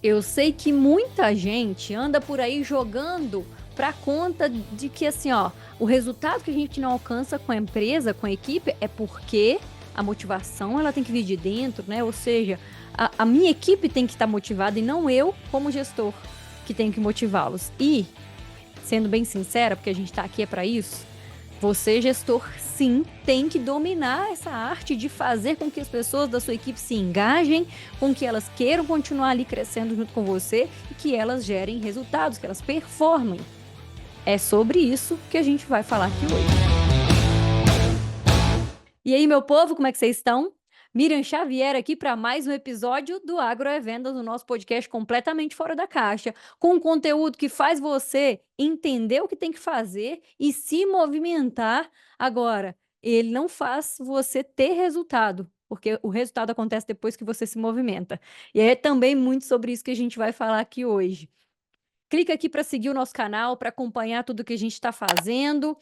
Eu sei que muita gente anda por aí jogando para conta de que assim, ó, o resultado que a gente não alcança com a empresa, com a equipe, é porque a motivação ela tem que vir de dentro, né? Ou seja, a minha equipe tem que estar motivada e não eu, como gestor, que tenho que motivá-los. E, sendo bem sincera, porque a gente está aqui é para isso, você, gestor, sim, tem que dominar essa arte de fazer com que as pessoas da sua equipe se engajem, com que elas queiram continuar ali crescendo junto com você e que elas gerem resultados, que elas performem. É sobre isso que a gente vai falar aqui hoje. E aí, meu povo, como é que vocês estão? Miriam Xavier aqui para mais um episódio do Agro é Vendas, o nosso podcast completamente fora da caixa, com um conteúdo que faz você entender o que tem que fazer e se movimentar. Agora, ele não faz você ter resultado, porque o resultado acontece depois que você se movimenta. E é também muito sobre isso que a gente vai falar aqui hoje. Clica aqui para seguir o nosso canal, para acompanhar tudo que a gente está fazendo.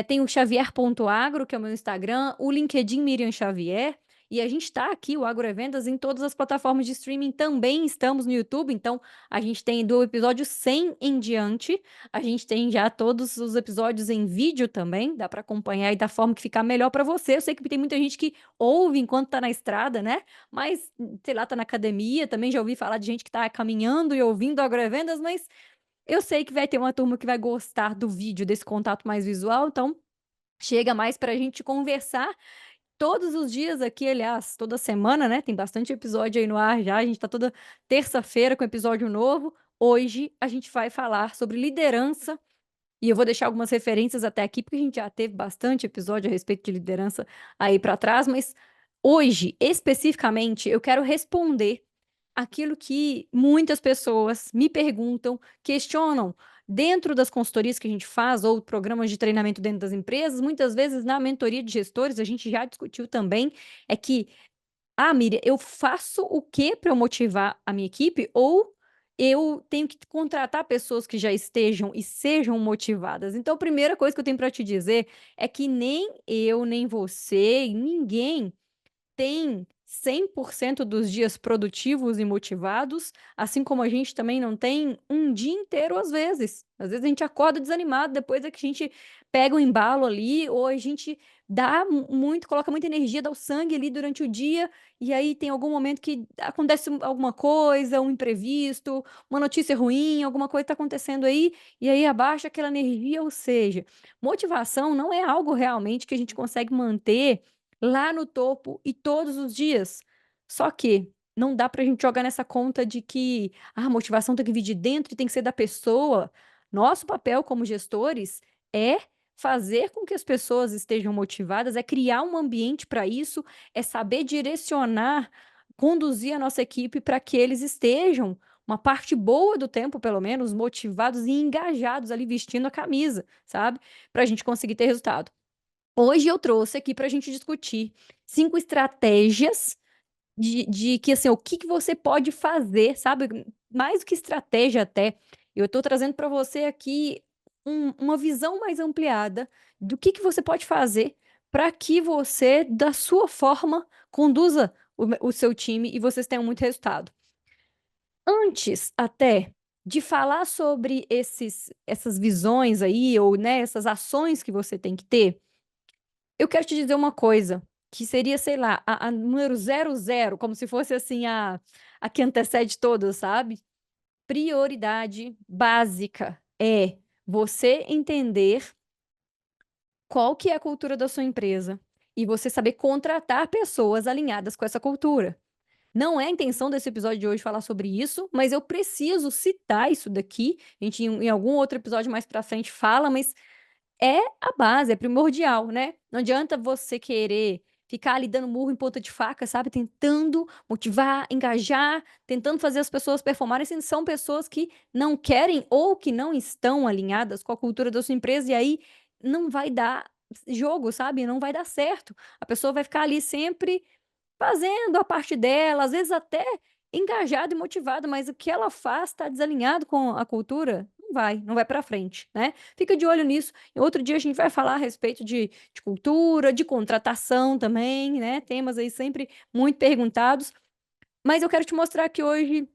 Tem o xavier.agro, que é o meu Instagram, o LinkedIn Miriam Xavier. E a gente está aqui, o Agro é Vendas, em todas as plataformas de streaming. Também estamos no YouTube, então a gente tem do episódio 100 em diante. A gente tem já todos os episódios em vídeo também, dá para acompanhar e da forma que ficar melhor para você. Eu sei que tem muita gente que ouve enquanto está na estrada, né? Mas, sei lá, está na academia. Também já ouvi falar de gente que está caminhando e ouvindo Agro é Vendas, mas eu sei que vai ter uma turma que vai gostar do vídeo, desse contato mais visual, então chega mais para a gente conversar todos os dias aqui, aliás, toda semana, né? Tem bastante episódio aí no ar já. A gente está toda terça-feira com episódio novo. Hoje a gente vai falar sobre liderança e eu vou deixar algumas referências até aqui, porque a gente já teve bastante episódio a respeito de liderança aí para trás, mas hoje, especificamente, eu quero responder aquilo que muitas pessoas me perguntam, questionam dentro das consultorias que a gente faz ou programas de treinamento dentro das empresas, muitas vezes na mentoria de gestores, a gente já discutiu também, é que, Miriam, eu faço o quê para eu motivar a minha equipe ou eu tenho que contratar pessoas que já estejam e sejam motivadas? Então, a primeira coisa que eu tenho para te dizer é que nem eu, nem você, ninguém tem 100% dos dias produtivos e motivados, assim como a gente também não tem um dia inteiro às vezes. Às vezes a gente acorda desanimado, depois é que a gente pega o embalo ali, ou a gente dá muito, coloca muita energia, dá o sangue ali durante o dia, e aí tem algum momento que acontece alguma coisa, um imprevisto, uma notícia ruim, alguma coisa está acontecendo aí, e aí abaixa aquela energia, ou seja, motivação não é algo realmente que a gente consegue manter lá no topo e todos os dias. Só que não dá pra gente jogar nessa conta de que a motivação tem que vir de dentro e tem que ser da pessoa. Nosso papel como gestores é fazer com que as pessoas estejam motivadas, é criar um ambiente para isso, é saber direcionar, conduzir a nossa equipe para que eles estejam uma parte boa do tempo, pelo menos, motivados e engajados ali vestindo a camisa, sabe? Para a gente conseguir ter resultado. Hoje eu trouxe aqui para a gente discutir 5 estratégias de que, assim, o que que você pode fazer, sabe, mais do que estratégia até, eu estou trazendo para você aqui uma visão mais ampliada do que você pode fazer para que você, da sua forma, conduza o seu time e vocês tenham muito resultado. Antes até de falar sobre essas visões aí ou, né, essas ações que você tem que ter, eu quero te dizer uma coisa, que seria, sei lá, a número 00, como se fosse, assim, a que antecede todas, sabe. Prioridade básica é você entender qual que é a cultura da sua empresa e você saber contratar pessoas alinhadas com essa cultura. Não é a intenção desse episódio de hoje falar sobre isso, mas eu preciso citar isso daqui. A gente, em algum outro episódio mais pra frente, fala, mas é a base, é primordial, né. Não adianta você querer ficar ali dando murro em ponta de faca, sabe, tentando motivar, engajar, tentando fazer as pessoas performarem, se são pessoas que não querem ou que não estão alinhadas com a cultura da sua empresa, e aí não vai dar jogo, sabe, não vai dar certo. A pessoa vai ficar ali sempre fazendo a parte dela, às vezes até engajada e motivada, mas o que ela faz está desalinhado com a cultura, não vai para frente, né. Fica de olho nisso. E outro dia a gente vai falar a respeito de cultura, de contratação também, né, temas aí sempre muito perguntados. Mas eu quero te mostrar aqui hoje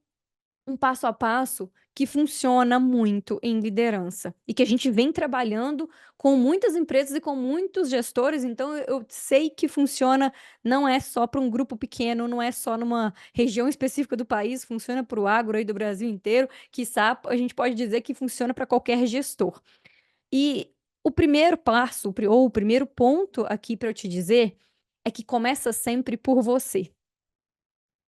um passo a passo que funciona muito em liderança e que a gente vem trabalhando com muitas empresas e com muitos gestores, então eu sei que funciona, não é só para um grupo pequeno, não é só numa região específica do país, funciona para o agro aí do Brasil inteiro, quiçá a gente pode dizer que funciona para qualquer gestor. E o primeiro passo, ou o primeiro ponto aqui para eu te dizer, é que começa sempre por você.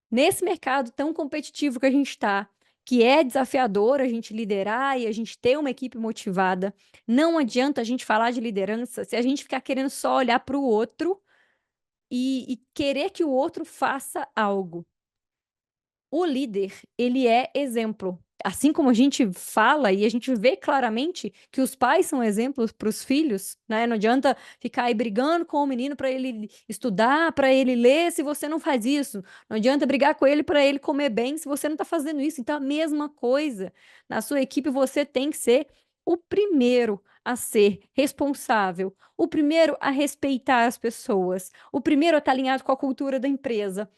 Nesse mercado tão competitivo que a gente está, que é desafiador a gente liderar e a gente ter uma equipe motivada, não adianta a gente falar de liderança se a gente ficar querendo só olhar para o outro e querer que o outro faça algo. O líder, ele é exemplo. Assim como a gente fala e a gente vê claramente que os pais são exemplos para os filhos, né? Não adianta ficar aí brigando com o menino para ele estudar, para ele ler, se você não faz isso. Não adianta brigar com ele para ele comer bem, se você não está fazendo isso. Então, a mesma coisa. Na sua equipe, você tem que ser o primeiro a ser responsável, o primeiro a respeitar as pessoas, o primeiro a estar alinhado com a cultura da empresa.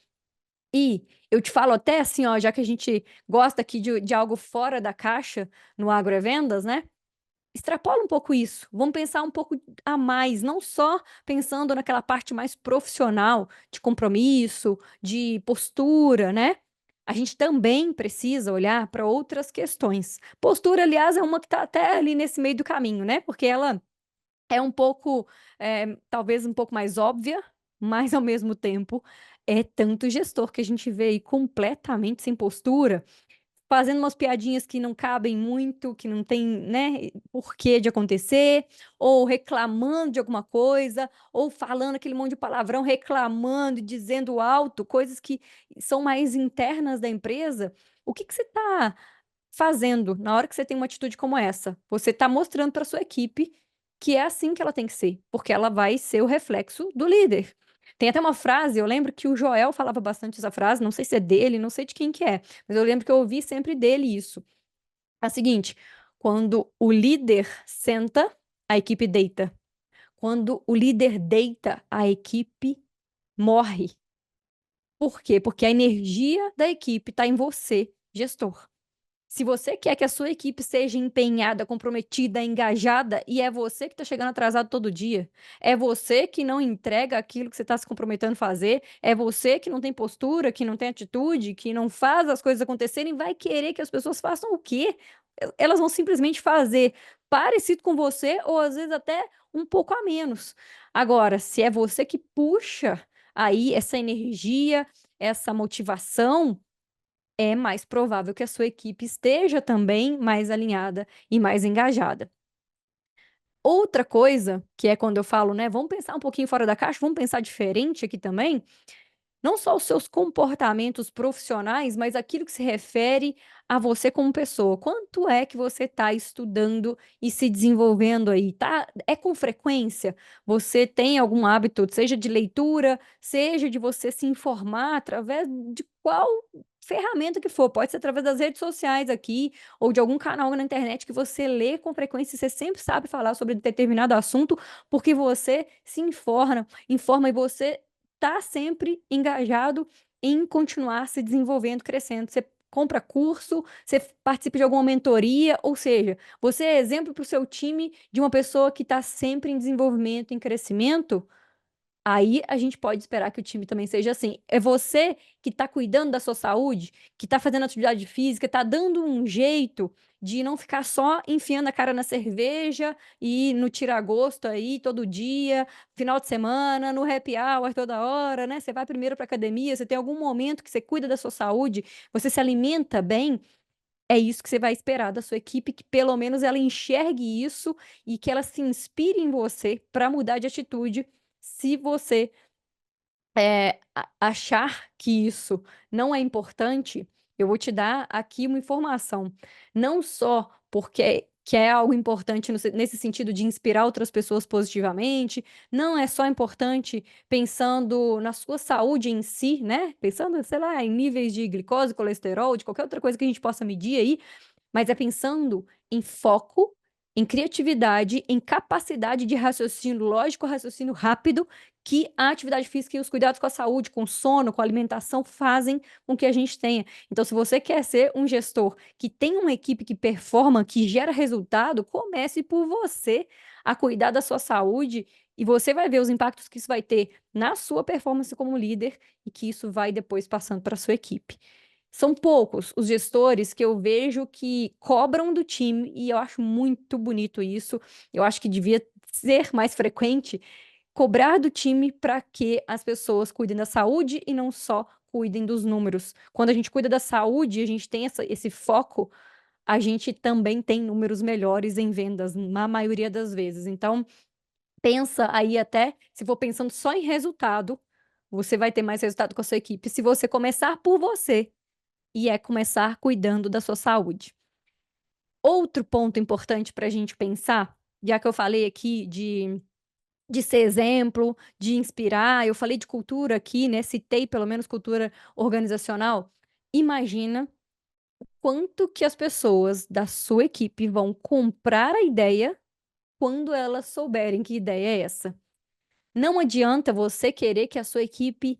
E eu te falo até assim, ó, já que a gente gosta aqui de algo fora da caixa no agrovendas, né? Extrapola um pouco isso. Vamos pensar um pouco a mais, não só pensando naquela parte mais profissional, de compromisso, de postura, né? A gente também precisa olhar para outras questões. Postura, aliás, é uma que está até ali nesse meio do caminho, né? Porque ela é um pouco, talvez um pouco mais óbvia, mas ao mesmo tempo é tanto gestor que a gente vê aí completamente sem postura, fazendo umas piadinhas que não cabem muito, que não tem, né, porquê de acontecer, ou reclamando de alguma coisa, ou falando aquele monte de palavrão, reclamando e dizendo alto, coisas que são mais internas da empresa. O que que você está fazendo na hora que você tem uma atitude como essa? Você está mostrando para sua equipe que é assim que ela tem que ser, porque ela vai ser o reflexo do líder. Tem até uma frase, eu lembro que o Joel falava bastante essa frase, não sei se é dele, não sei de quem que é, mas eu lembro que eu ouvi sempre dele isso. É a seguinte: quando o líder senta, a equipe deita. Quando o líder deita, a equipe morre. Por quê? Porque a energia da equipe está em você, gestor. Se você quer que a sua equipe seja empenhada, comprometida, engajada, e é você que está chegando atrasado todo dia, é você que não entrega aquilo que você está se comprometendo a fazer, é você que não tem postura, que não tem atitude, que não faz as coisas acontecerem, vai querer que as pessoas façam o quê? Elas vão simplesmente fazer parecido com você ou às vezes até um pouco a menos. Agora, se é você que puxa aí essa energia, essa motivação, é mais provável que a sua equipe esteja também mais alinhada e mais engajada. Outra coisa, que é quando eu falo, né, vamos pensar um pouquinho fora da caixa, vamos pensar diferente aqui também, não só os seus comportamentos profissionais, mas aquilo que se refere a você como pessoa. Quanto é que você está estudando e se desenvolvendo aí? Tá? É com frequência? Você tem algum hábito, seja de leitura, seja de você se informar através de qual ferramenta que for? Pode ser através das redes sociais aqui, ou de algum canal na internet que você lê com frequência e você sempre sabe falar sobre determinado assunto, porque você se informa e você tá sempre engajado em continuar se desenvolvendo, crescendo. Você compra curso, você participa de alguma mentoria, ou seja, você é exemplo para o seu time de uma pessoa que está sempre em desenvolvimento, em crescimento. Aí a gente pode esperar que o time também seja assim. É você que está cuidando da sua saúde, que está fazendo atividade física, está dando um jeito de não ficar só enfiando a cara na cerveja e no tira-gosto aí todo dia, final de semana, no happy hour toda hora, né? Você vai primeiro para academia, você tem algum momento que você cuida da sua saúde, você se alimenta bem. É isso que você vai esperar da sua equipe, que pelo menos ela enxergue isso e que ela se inspire em você para mudar de atitude, se você achar que isso não é importante, eu vou te dar aqui uma informação. Não só porque que é algo importante nesse sentido de inspirar outras pessoas positivamente, não é só importante pensando na sua saúde em si, né? Pensando, sei lá, em níveis de glicose, colesterol, de qualquer outra coisa que a gente possa medir aí, mas é pensando em foco em criatividade, em capacidade de raciocínio lógico, raciocínio rápido, que a atividade física e os cuidados com a saúde, com o sono, com a alimentação, fazem com que a gente tenha. Então, se você quer ser um gestor que tem uma equipe que performa, que gera resultado, comece por você a cuidar da sua saúde e você vai ver os impactos que isso vai ter na sua performance como líder e que isso vai depois passando para a sua equipe. São poucos os gestores que eu vejo que cobram do time e eu acho muito bonito isso. Eu acho que devia ser mais frequente cobrar do time para que as pessoas cuidem da saúde e não só cuidem dos números. Quando a gente cuida da saúde, a gente tem esse foco, a gente também tem números melhores em vendas, na maioria das vezes. Então, pensa aí até, se for pensando só em resultado, você vai ter mais resultado com a sua equipe se você começar por você e é começar cuidando da sua saúde. Outro ponto importante para a gente pensar, já que eu falei aqui de ser exemplo, de inspirar, eu falei de cultura aqui, né? Citei pelo menos cultura organizacional. Imagina quanto que as pessoas da sua equipe vão comprar a ideia quando elas souberem que ideia é essa. Não adianta você querer que a sua equipe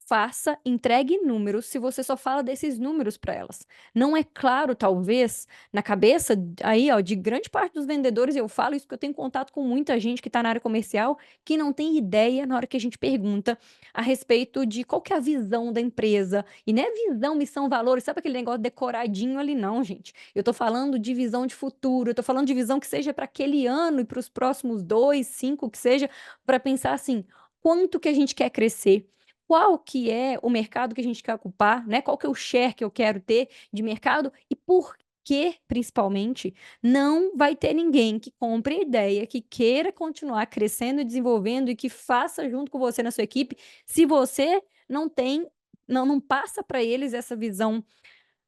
faça, entregue números, se você só fala desses números para elas. Não é claro, talvez, na cabeça aí, ó, de grande parte dos vendedores, eu falo isso porque eu tenho contato com muita gente que está na área comercial, que não tem ideia na hora que a gente pergunta a respeito de qual que é a visão da empresa. E não é visão, missão, valores, sabe aquele negócio decoradinho ali, não, gente. Eu estou falando de visão de futuro, eu estou falando de visão que seja para aquele ano e para os próximos 2, 5, que seja, para pensar assim, quanto que a gente quer crescer, qual que é o mercado que a gente quer ocupar, né? Qual que é o share que eu quero ter de mercado e por que, principalmente, não vai ter ninguém que compre a ideia, que queira continuar crescendo e desenvolvendo e que faça junto com você na sua equipe, se você não tem, não passa para eles essa visão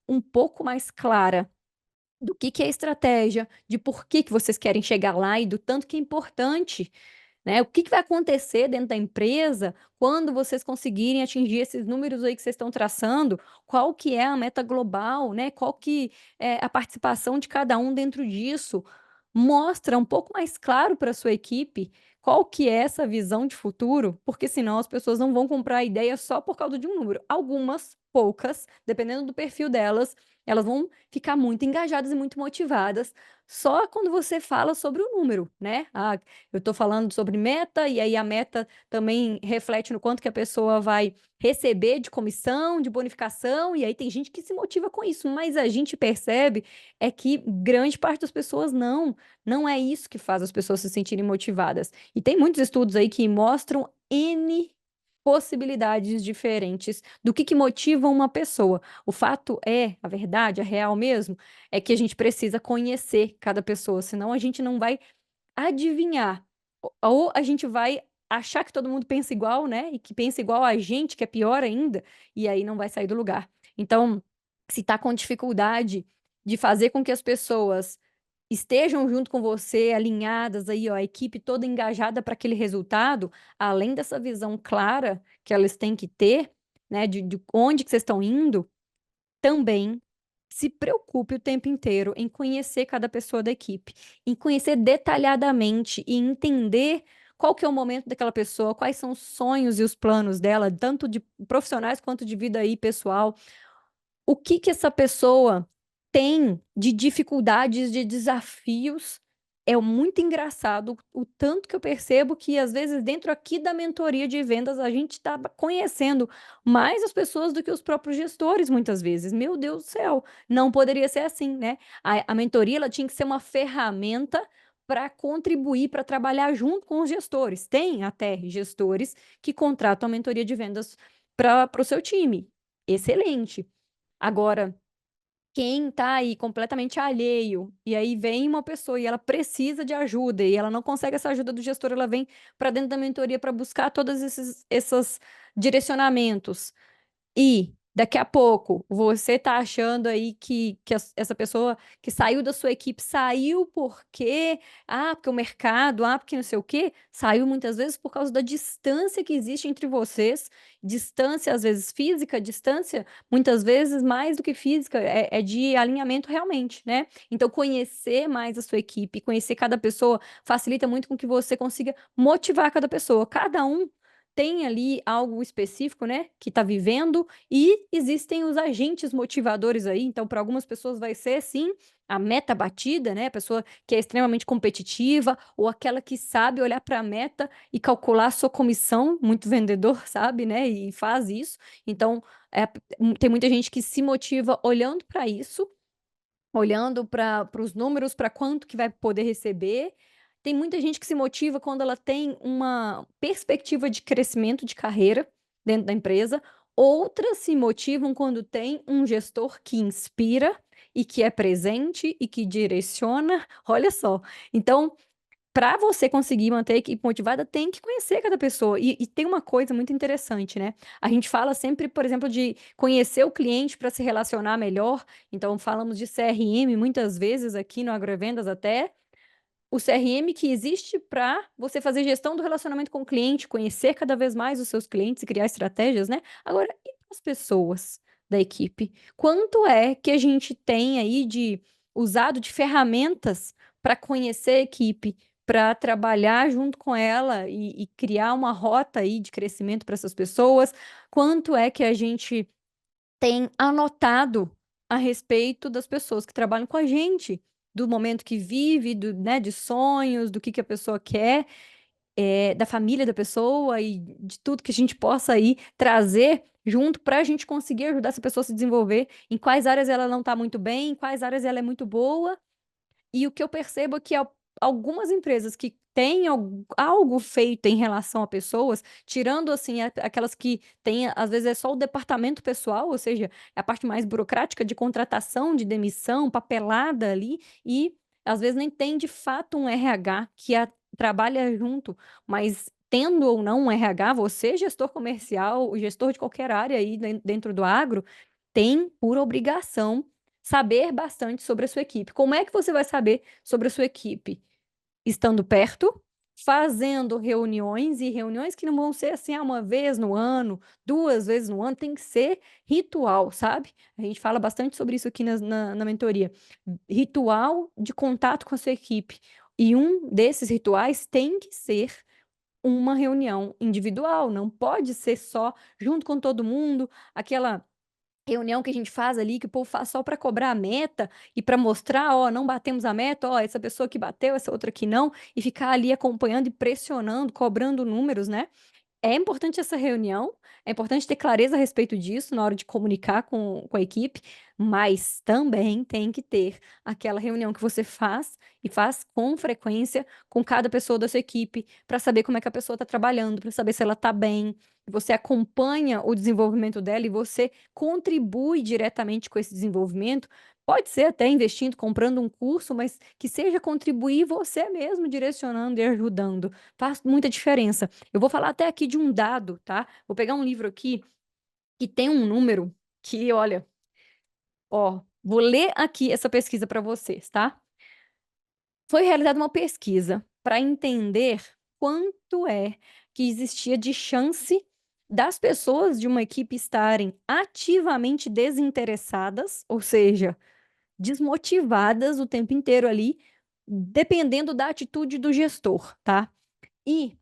um pouco mais clara do que é estratégia, de por que vocês querem chegar lá e do tanto que é importante, né? O que vai acontecer dentro da empresa quando vocês conseguirem atingir esses números aí que vocês estão traçando? Qual que é a meta global, né? Qual que é a participação de cada um dentro disso? Mostra um pouco mais claro para a sua equipe qual que é essa visão de futuro, porque senão as pessoas não vão comprar a ideia só por causa de um número. Algumas, poucas, dependendo do perfil delas, elas vão ficar muito engajadas e muito motivadas só quando você fala sobre o número, né? Ah, eu estou falando sobre meta, e aí a meta também reflete no quanto que a pessoa vai receber de comissão, de bonificação, e aí tem gente que se motiva com isso, mas a gente percebe é que grande parte das pessoas não é isso que faz as pessoas se sentirem motivadas. E tem muitos estudos aí que mostram N possibilidades diferentes do que motiva uma pessoa. O fato é, a verdade, a real mesmo, é que a gente precisa conhecer cada pessoa, senão a gente não vai adivinhar. Ou a gente vai achar que todo mundo pensa igual, né? E que pensa igual a gente, que é pior ainda, e aí não vai sair do lugar. Então, se tá com dificuldade de fazer com que as pessoas estejam junto com você, alinhadas aí, ó, a equipe toda engajada para aquele resultado, além dessa visão clara que elas têm que ter, né, de onde que vocês estão indo, também se preocupe o tempo inteiro em conhecer cada pessoa da equipe, em conhecer detalhadamente e entender qual que é o momento daquela pessoa, quais são os sonhos e os planos dela, tanto de profissionais quanto de vida aí pessoal. O que essa pessoa tem de dificuldades, de desafios. É muito engraçado o tanto que eu percebo que, às vezes, dentro aqui da mentoria de vendas, a gente está conhecendo mais as pessoas do que os próprios gestores, muitas vezes. Meu Deus do céu, não poderia ser assim, né? A mentoria ela tinha que ser uma ferramenta para contribuir, para trabalhar junto com os gestores. Tem até gestores que contratam a mentoria de vendas para o seu time. Excelente. Agora, quem tá aí completamente alheio, e aí vem uma pessoa e ela precisa de ajuda, e ela não consegue essa ajuda do gestor, ela vem para dentro da mentoria para buscar todos esses direcionamentos. E Daqui a pouco, você tá achando aí que essa pessoa que saiu da sua equipe saiu porque o mercado, porque não sei o quê, saiu muitas vezes por causa da distância que existe entre vocês, distância às vezes física, distância muitas vezes mais do que física, é de alinhamento realmente, né? Então, conhecer mais a sua equipe, conhecer cada pessoa, facilita muito com que você consiga motivar cada pessoa. Cada um tem ali algo específico, né, que está vivendo, e existem os agentes motivadores aí. Então, para algumas pessoas vai ser sim a meta batida, né, a pessoa que é extremamente competitiva, ou aquela que sabe olhar para a meta e calcular a sua comissão, muito vendedor sabe, né, e faz isso. Então, tem muita gente que se motiva olhando para isso, olhando para os números, para quanto que vai poder receber. Tem muita gente que se motiva quando ela tem uma perspectiva de crescimento de carreira dentro da empresa. Outras se motivam quando tem um gestor que inspira e que é presente e que direciona. Olha só. Então, para você conseguir manter a equipe motivada, tem que conhecer cada pessoa. E tem uma coisa muito interessante, né? A gente fala sempre, por exemplo, de conhecer o cliente para se relacionar melhor. Então, falamos de CRM muitas vezes aqui no Agrovendas até. O CRM que existe para você fazer gestão do relacionamento com o cliente, conhecer cada vez mais os seus clientes e criar estratégias, né? Agora, e para as pessoas da equipe? Quanto é que a gente tem aí de usado de ferramentas para conhecer a equipe, para trabalhar junto com ela e criar uma rota aí de crescimento para essas pessoas? Quanto é que a gente tem anotado a respeito das pessoas que trabalham com a gente, do momento que vive, né, de sonhos, do que a pessoa quer, da família da pessoa e de tudo que a gente possa aí trazer junto para a gente conseguir ajudar essa pessoa a se desenvolver, em quais áreas ela não está muito bem, em quais áreas ela é muito boa. E o que eu percebo é que algumas empresas que têm algo feito em relação a pessoas, tirando assim aquelas que têm, às vezes é só o departamento pessoal, ou seja, é a parte mais burocrática de contratação, de demissão, papelada ali, e às vezes nem tem de fato um RH que trabalha junto, mas tendo ou não um RH, você, gestor comercial, o gestor de qualquer área aí dentro do agro, tem por obrigação saber bastante sobre a sua equipe. Como é que você vai saber sobre a sua equipe? Estando perto, fazendo reuniões, e reuniões que não vão ser assim, uma vez no ano, duas vezes no ano, tem que ser ritual, sabe? A gente fala bastante sobre isso aqui na mentoria. Ritual de contato com a sua equipe. E um desses rituais tem que ser uma reunião individual, não pode ser só junto com todo mundo, aquela reunião que a gente faz ali, que o povo faz só para cobrar a meta e para mostrar, ó, não batemos a meta, ó, essa pessoa que bateu, essa outra que não, e ficar ali acompanhando e pressionando, cobrando números, né? É importante essa reunião, é importante ter clareza a respeito disso na hora de comunicar com a equipe, mas também tem que ter aquela reunião que você faz e faz com frequência com cada pessoa da sua equipe, para saber como é que a pessoa está trabalhando, para saber se ela está bem. Você acompanha o desenvolvimento dela e você contribui diretamente com esse desenvolvimento. Pode ser até investindo, comprando um curso, mas que seja contribuir você mesmo direcionando e ajudando. Faz muita diferença. Eu vou falar até aqui de um dado, tá? Vou pegar um livro aqui que tem um número que, olha, ó, vou ler aqui essa pesquisa para vocês, tá? Foi realizada uma pesquisa para entender quanto é que existia de chance das pessoas de uma equipe estarem ativamente desinteressadas, ou seja, desmotivadas o tempo inteiro ali, dependendo da atitude do gestor, tá? E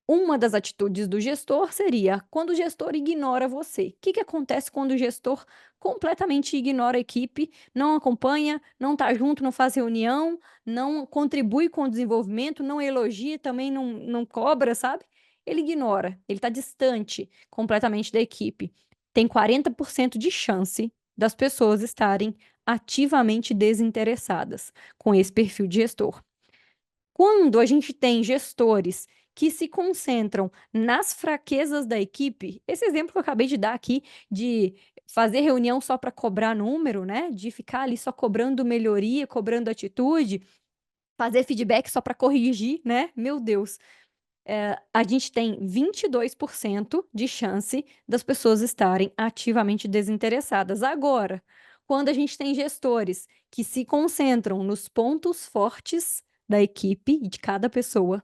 uma das atitudes do gestor seria quando o gestor ignora você. O que que acontece quando o gestor completamente ignora a equipe, não acompanha, não está junto, não faz reunião, não contribui com o desenvolvimento, não elogia, também não cobra, sabe? Ele ignora, ele está distante completamente da equipe. Tem 40% de chance das pessoas estarem ativamente desinteressadas com esse perfil de gestor. Quando a gente tem gestores que se concentram nas fraquezas da equipe, esse exemplo que eu acabei de dar aqui, de fazer reunião só para cobrar número, né? De ficar ali só cobrando melhoria, cobrando atitude, fazer feedback só para corrigir, né? Meu Deus, a gente tem 22% de chance das pessoas estarem ativamente desinteressadas. Agora, quando a gente tem gestores que se concentram nos pontos fortes da equipe e de cada pessoa,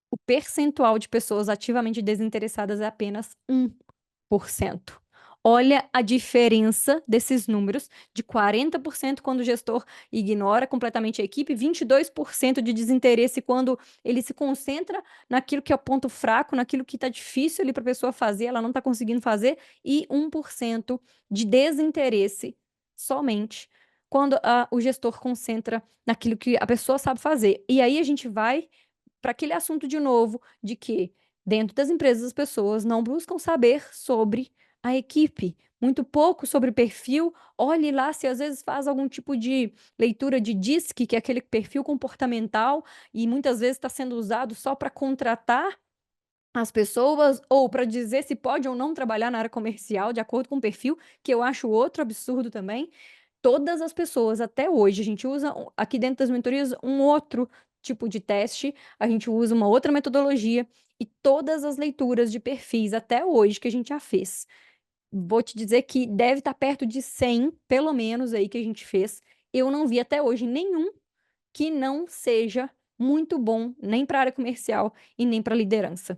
o percentual de pessoas ativamente desinteressadas é apenas 1%. Olha a diferença desses números, de 40% quando o gestor ignora completamente a equipe, 22% de desinteresse quando ele se concentra naquilo que é o ponto fraco, naquilo que está difícil ali para a pessoa fazer, ela não está conseguindo fazer, e 1% de desinteresse somente quando o gestor concentra naquilo que a pessoa sabe fazer. E aí a gente vai para aquele assunto de novo, de que dentro das empresas as pessoas não buscam saber sobre a equipe, muito pouco sobre o perfil. Olhe lá se às vezes faz algum tipo de leitura de DISC, que é aquele perfil comportamental, e muitas vezes está sendo usado só para contratar as pessoas ou para dizer se pode ou não trabalhar na área comercial de acordo com o perfil, que eu acho outro absurdo também. Todas as pessoas, até hoje, a gente usa aqui dentro das mentorias um outro tipo de teste, a gente usa uma outra metodologia, e todas as leituras de perfis até hoje que a gente já fez, vou te dizer que deve estar perto de 100, pelo menos, aí que a gente fez. Eu não vi até hoje nenhum que não seja muito bom, nem para a área comercial e nem para liderança.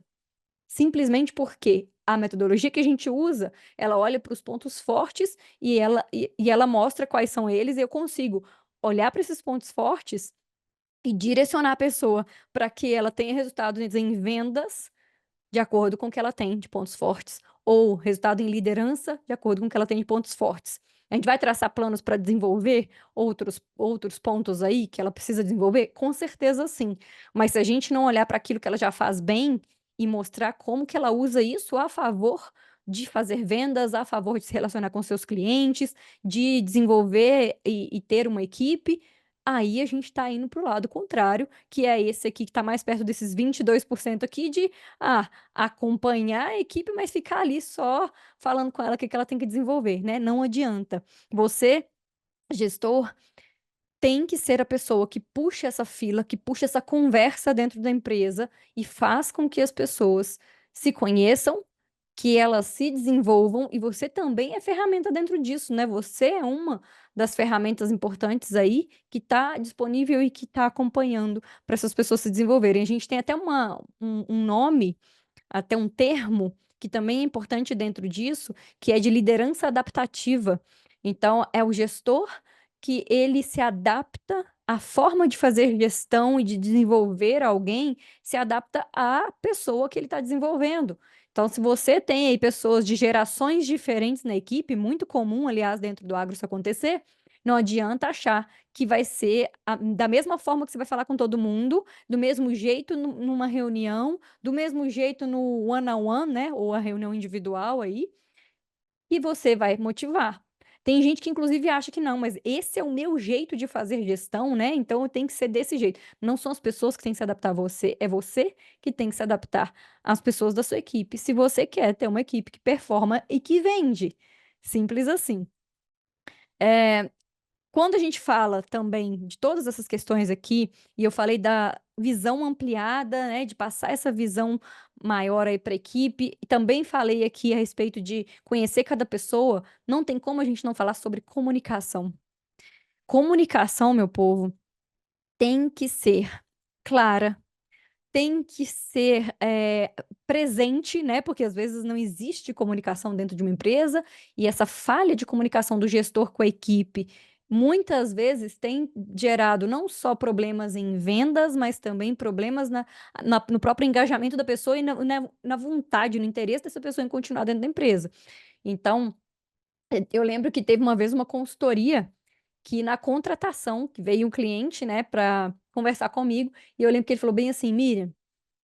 Simplesmente porque a metodologia que a gente usa, ela olha para os pontos fortes e ela mostra quais são eles, e eu consigo olhar para esses pontos fortes e direcionar a pessoa para que ela tenha resultados em vendas de acordo com o que ela tem de pontos fortes, ou resultado em liderança de acordo com o que ela tem de pontos fortes. A gente vai traçar planos para desenvolver outros pontos aí que ela precisa desenvolver? Com certeza sim. Mas se a gente não olhar para aquilo que ela já faz bem e mostrar como que ela usa isso a favor de fazer vendas, a favor de se relacionar com seus clientes, de desenvolver e ter uma equipe, aí a gente está indo para o lado contrário, que é esse aqui que está mais perto desses 22% aqui de acompanhar a equipe, mas ficar ali só falando com ela o que que ela tem que desenvolver, né, não adianta. Você, gestor, tem que ser a pessoa que puxa essa fila, que puxa essa conversa dentro da empresa e faz com que as pessoas se conheçam, que elas se desenvolvam, e você também é ferramenta dentro disso, né, você é uma das ferramentas importantes aí, que está disponível e que está acompanhando para essas pessoas se desenvolverem. A gente tem até um nome, até um termo que também é importante dentro disso, que é de liderança adaptativa. Então, é o gestor que ele se adapta, à forma de fazer gestão e de desenvolver alguém se adapta à pessoa que ele está desenvolvendo. Então, se você tem aí pessoas de gerações diferentes na equipe, muito comum, aliás, dentro do agro isso acontecer, não adianta achar que vai ser da mesma forma que você vai falar com todo mundo, do mesmo jeito numa reunião, do mesmo jeito no one-on-one, né, ou a reunião individual aí, e você vai motivar. Tem gente que inclusive acha que não, mas esse é o meu jeito de fazer gestão, né, então eu tenho que ser desse jeito. Não são as pessoas que têm que se adaptar a você, é você que tem que se adaptar às pessoas da sua equipe, se você quer ter uma equipe que performa e que vende. Simples assim. Eh Quando a gente fala também de todas essas questões aqui, e eu falei da visão ampliada, né, de passar essa visão maior aí para a equipe, e também falei aqui a respeito de conhecer cada pessoa, não tem como a gente não falar sobre comunicação. Comunicação, meu povo, tem que ser clara, tem que ser, presente, né, porque às vezes não existe comunicação dentro de uma empresa, e essa falha de comunicação do gestor com a equipe, muitas vezes tem gerado não só problemas em vendas, mas também problemas no próprio engajamento da pessoa e na vontade, no interesse dessa pessoa em continuar dentro da empresa. Então, eu lembro que teve uma vez uma consultoria que na contratação, que veio um cliente, né, para conversar comigo, e eu lembro que ele falou bem assim: "Miriam,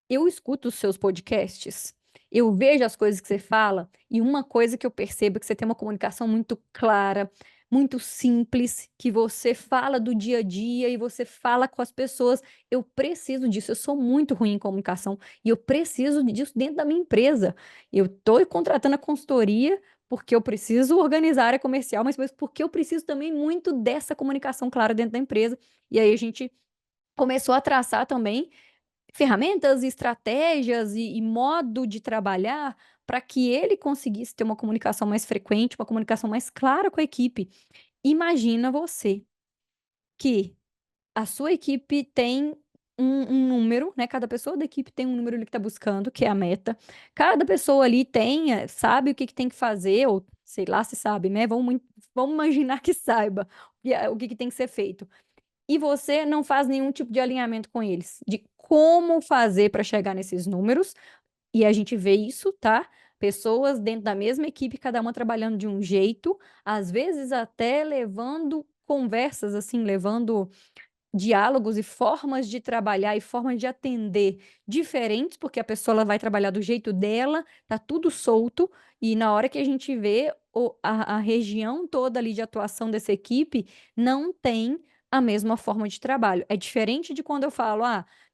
eu escuto os seus podcasts, eu vejo as coisas que você fala, e uma coisa que eu percebo é que você tem uma comunicação muito clara, muito simples, que você fala do dia a dia e você fala com as pessoas. Eu preciso disso, eu sou muito ruim em comunicação e eu preciso disso dentro da minha empresa. Eu estou contratando a consultoria porque eu preciso organizar a área comercial, mas porque eu preciso também muito dessa comunicação clara dentro da empresa." E aí a gente começou a traçar também ferramentas, estratégias e modo de trabalhar para que ele conseguisse ter uma comunicação mais frequente, uma comunicação mais clara com a equipe. Imagina você que a sua equipe tem um número, né, cada pessoa da equipe tem um número ali que está buscando, que é a meta. Cada pessoa ali tem, sabe o que que tem que fazer, ou sei lá se sabe, né, vamos imaginar que saiba o que que tem que ser feito. E você não faz nenhum tipo de alinhamento com eles, de como fazer para chegar nesses números, e a gente vê isso, tá? Pessoas dentro da mesma equipe, cada uma trabalhando de um jeito, às vezes até levando conversas, assim, levando diálogos e formas de trabalhar e formas de atender diferentes, porque a pessoa ela vai trabalhar do jeito dela, tá tudo solto, e na hora que a gente vê a região toda ali de atuação dessa equipe não tem a mesma forma de trabalho. É diferente de quando eu falo,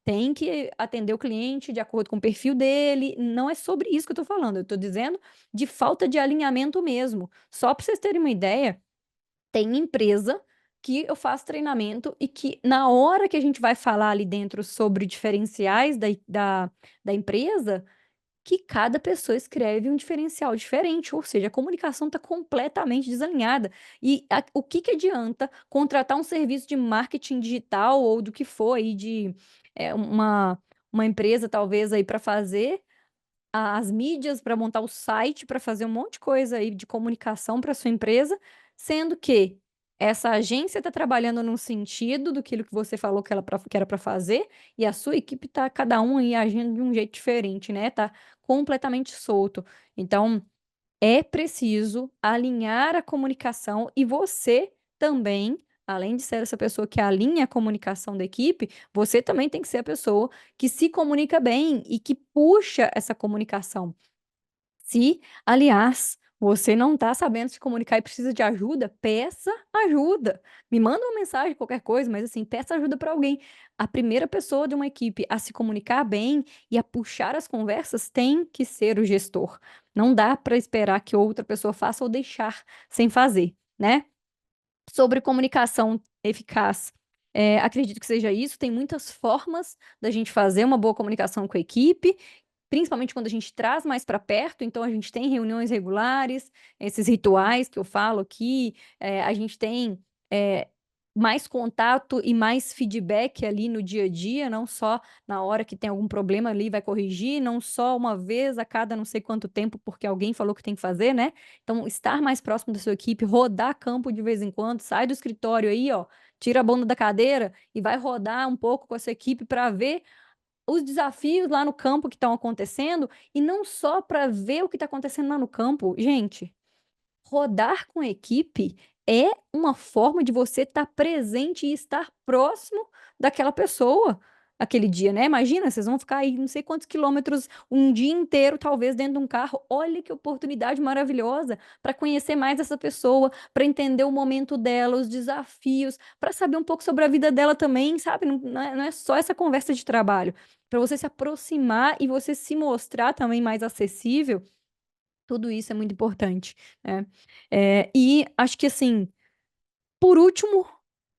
tem que atender o cliente de acordo com o perfil dele. Não é sobre isso que eu tô falando, eu tô dizendo de falta de alinhamento mesmo. Só para vocês terem uma ideia, tem empresa que eu faço treinamento e que na hora que a gente vai falar ali dentro sobre diferenciais da empresa, que cada pessoa escreve um diferencial diferente, ou seja, a comunicação está completamente desalinhada. E o que que adianta contratar um serviço de marketing digital ou do que for aí de uma empresa talvez aí para fazer as mídias, para montar o site, para fazer um monte de coisa aí de comunicação para sua empresa, sendo que essa agência está trabalhando num sentido do que você falou que era para fazer, e a sua equipe está cada um aí agindo de um jeito diferente, né? Tá completamente solto. Então, é preciso alinhar a comunicação e você também, além de ser essa pessoa que alinha a comunicação da equipe, você também tem que ser a pessoa que se comunica bem e que puxa essa comunicação. Se, aliás, você não está sabendo se comunicar e precisa de ajuda, peça ajuda. Me manda uma mensagem, qualquer coisa, mas assim, peça ajuda para alguém. A primeira pessoa de uma equipe a se comunicar bem e a puxar as conversas tem que ser o gestor. Não dá para esperar que outra pessoa faça ou deixar sem fazer, né? Sobre comunicação eficaz, acredito que seja isso. Tem muitas formas da gente fazer uma boa comunicação com a equipe, principalmente quando a gente traz mais para perto. Então a gente tem reuniões regulares, esses rituais que eu falo aqui, a gente tem, eh, mais contato e mais feedback ali no dia a dia, não só na hora que tem algum problema ali vai corrigir, não só uma vez a cada não sei quanto tempo, porque alguém falou que tem que fazer, né. Então estar mais próximo da sua equipe, rodar campo de vez em quando, sai do escritório aí, ó, tira a bunda da cadeira e vai rodar um pouco com a sua equipe para ver os desafios lá no campo que estão acontecendo, e não só para ver o que está acontecendo lá no campo. Gente, rodar com a equipe é uma forma de você estar presente e estar próximo daquela pessoa aquele dia, né. Imagina, vocês vão ficar aí não sei quantos quilômetros, um dia inteiro, talvez, dentro de um carro. Olha que oportunidade maravilhosa para conhecer mais essa pessoa, para entender o momento dela, os desafios, para saber um pouco sobre a vida dela também, sabe. Não é só essa conversa de trabalho, para você se aproximar e você se mostrar também mais acessível. Tudo isso é muito importante, né. E acho que assim, por último,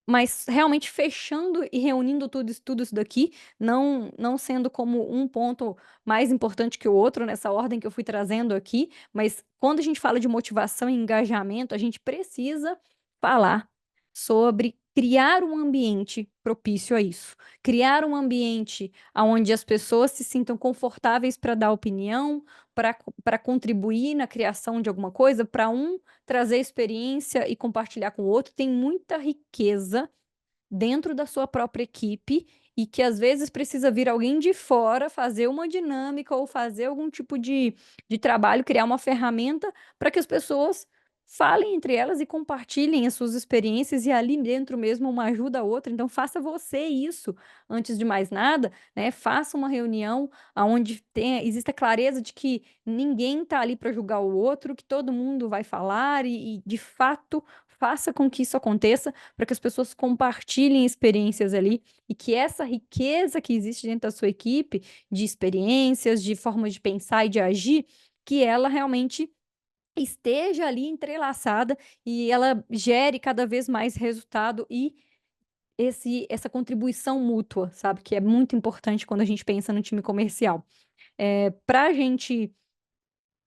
mas realmente fechando e reunindo tudo isso daqui, não sendo como um ponto mais importante que o outro nessa ordem que eu fui trazendo aqui, mas quando a gente fala de motivação e engajamento, a gente precisa falar sobre criar um ambiente propício a isso. Criar um ambiente aonde as pessoas se sintam confortáveis para dar opinião, para contribuir na criação de alguma coisa, para um trazer experiência e compartilhar com o outro. Tem muita riqueza dentro da sua própria equipe, e que às vezes precisa vir alguém de fora fazer uma dinâmica ou fazer algum tipo de trabalho, criar uma ferramenta para que as pessoas falem entre elas e compartilhem as suas experiências, e ali dentro mesmo uma ajuda a outra. Então faça você isso antes de mais nada, né? Faça uma reunião onde exista clareza de que ninguém está ali para julgar o outro, que todo mundo vai falar e de fato faça com que isso aconteça, para que as pessoas compartilhem experiências ali, e que essa riqueza que existe dentro da sua equipe, de experiências, de formas de pensar e de agir, que ela realmente esteja ali entrelaçada e ela gere cada vez mais resultado e essa contribuição mútua, sabe, que é muito importante quando a gente pensa no time comercial. Pra gente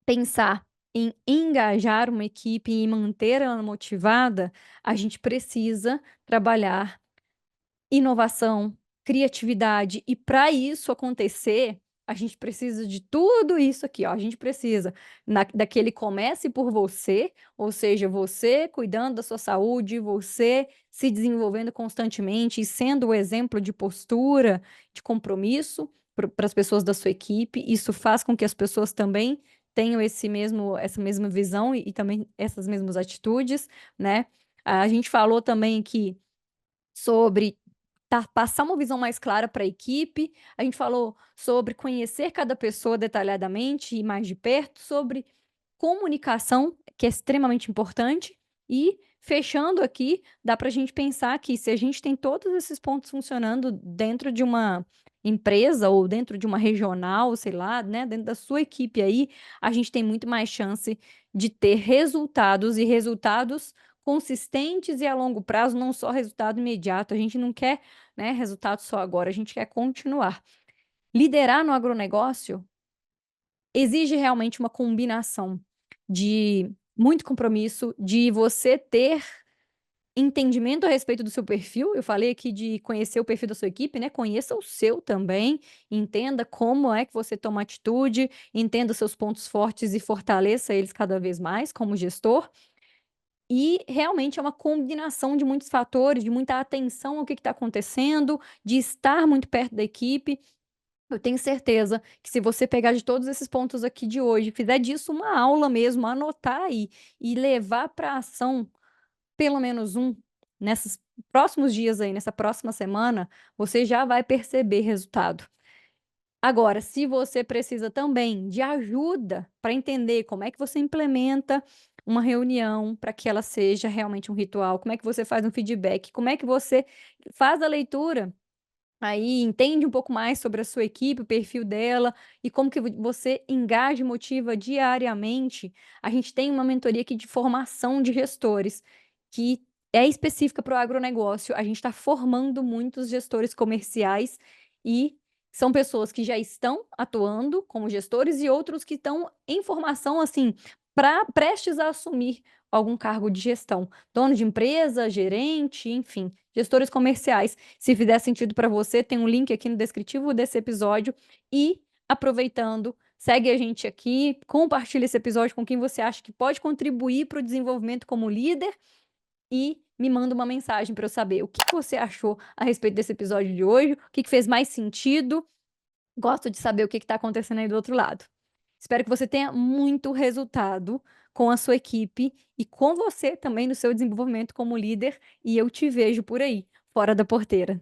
pensar em engajar uma equipe e manter ela motivada, a gente precisa trabalhar inovação, criatividade, e para isso acontecer, a gente precisa de tudo isso aqui, ó. A gente precisa daquele comece por você, ou seja, você cuidando da sua saúde, você se desenvolvendo constantemente e sendo o exemplo de postura, de compromisso para as pessoas da sua equipe. Isso faz com que as pessoas também tenham essa mesma visão e também essas mesmas atitudes, né. A gente falou também aqui sobre passar uma visão mais clara para a equipe, a gente falou sobre conhecer cada pessoa detalhadamente e mais de perto, sobre comunicação, que é extremamente importante, e fechando aqui, dá para a gente pensar que se a gente tem todos esses pontos funcionando dentro de uma empresa ou dentro de uma regional, sei lá, né, dentro da sua equipe aí, a gente tem muito mais chance de ter resultados e resultados consistentes e a longo prazo, não só resultado imediato. A gente não quer, né, resultado só agora, a gente quer continuar. Liderar no agronegócio exige realmente uma combinação de muito compromisso, de você ter entendimento a respeito do seu perfil. Eu falei aqui de conhecer o perfil da sua equipe, né? Conheça o seu também, entenda como é que você toma atitude, entenda seus pontos fortes e fortaleça eles cada vez mais como gestor. E realmente é uma combinação de muitos fatores, de muita atenção ao que está acontecendo, de estar muito perto da equipe. Eu tenho certeza que se você pegar de todos esses pontos aqui de hoje, fizer disso uma aula mesmo, anotar aí e levar para ação pelo menos um nesses próximos dias aí, nessa próxima semana, você já vai perceber resultado. Agora, se você precisa também de ajuda para entender como é que você implementa uma reunião para que ela seja realmente um ritual, como é que você faz um feedback, como é que você faz a leitura, aí entende um pouco mais sobre a sua equipe, o perfil dela e como que você engaja e motiva diariamente. A gente tem uma mentoria aqui de formação de gestores, que é específica para o agronegócio. A gente está formando muitos gestores comerciais e são pessoas que já estão atuando como gestores e outros que estão em formação, assim, prestes a assumir algum cargo de gestão. Dono de empresa, gerente, enfim, gestores comerciais. Se fizer sentido para você, tem um link aqui no descritivo desse episódio. E, aproveitando, segue a gente aqui, compartilha esse episódio com quem você acha que pode contribuir para o desenvolvimento como líder e me manda uma mensagem para eu saber o que você achou a respeito desse episódio de hoje, o que fez mais sentido. Gosto de saber o que está acontecendo aí do outro lado. Espero que você tenha muito resultado com a sua equipe e com você também no seu desenvolvimento como líder, e eu te vejo por aí, fora da porteira.